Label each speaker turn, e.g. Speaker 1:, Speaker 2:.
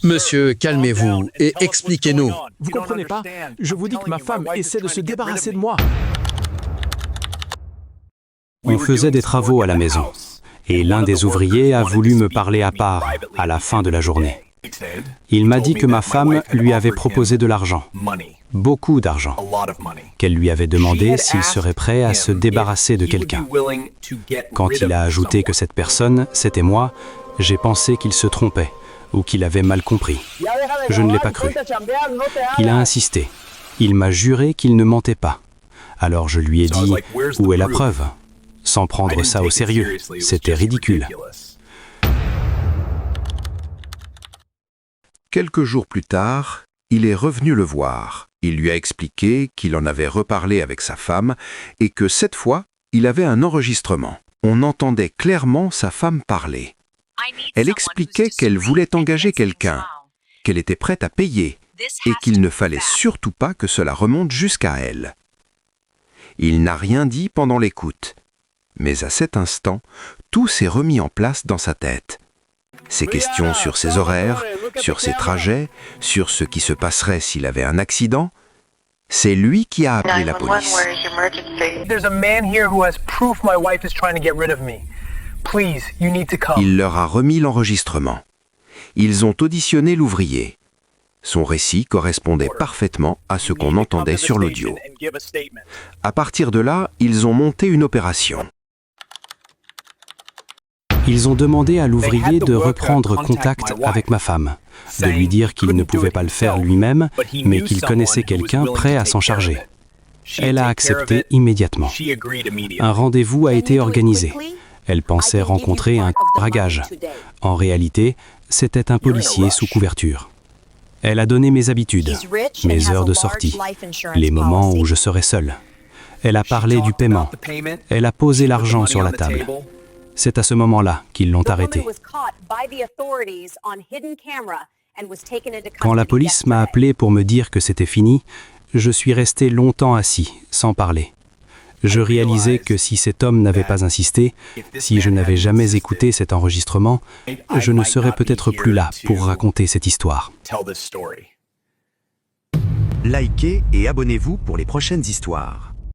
Speaker 1: Monsieur, calmez-vous et expliquez-nous.
Speaker 2: Vous comprenez pas? Je vous dis que ma femme essaie de se débarrasser de moi.
Speaker 3: On faisait des travaux à la maison, et l'un des ouvriers a voulu me parler à part à la fin de la journée. Il m'a dit que ma femme lui avait proposé de l'argent, beaucoup d'argent, qu'elle lui avait demandé s'il serait prêt à se débarrasser de quelqu'un. Quand il a ajouté que cette personne, c'était moi, j'ai pensé qu'il se trompait ou qu'il avait mal compris. Je ne l'ai pas cru. Il a insisté. Il m'a juré qu'il ne mentait pas. Alors je lui ai dit « Où est la preuve ?» Sans prendre ça au sérieux. C'était ridicule.
Speaker 4: Quelques jours plus tard, il est revenu le voir. Il lui a expliqué qu'il en avait reparlé avec sa femme et que cette fois, il avait un enregistrement. On entendait clairement sa femme parler. Elle expliquait qu'elle voulait engager quelqu'un, qu'elle était prête à payer et qu'il ne fallait surtout pas que cela remonte jusqu'à elle. Il n'a rien dit pendant l'écoute, mais à cet instant, tout s'est remis en place dans sa tête. Ses questions sur ses horaires, sur ses trajets, sur ce qui se passerait s'il avait un accident, c'est lui qui a appelé la police. Il leur a remis l'enregistrement. Ils ont auditionné l'ouvrier. Son récit correspondait parfaitement à ce qu'on entendait sur l'audio. À partir de là, ils ont monté une opération.
Speaker 3: Ils ont demandé à l'ouvrier de reprendre contact avec ma femme, de lui dire qu'il ne pouvait pas le faire lui-même, mais qu'il connaissait quelqu'un prêt à s'en charger. Elle a accepté immédiatement. Un rendez-vous a été organisé. Elle pensait rencontrer un dragage. En réalité, c'était un policier sous couverture. Elle a donné mes habitudes, mes heures de sortie, les moments où je serais seul. Elle a parlé du paiement. Elle a posé l'argent sur la table. C'est à ce moment-là qu'ils l'ont arrêtée. Quand la police m'a appelé pour me dire que c'était fini, je suis resté longtemps assis, sans parler. Je réalisais que si cet homme n'avait pas insisté, si je n'avais jamais écouté cet enregistrement, je ne serais peut-être plus là pour raconter cette histoire.
Speaker 5: Likez et abonnez-vous pour les prochaines histoires.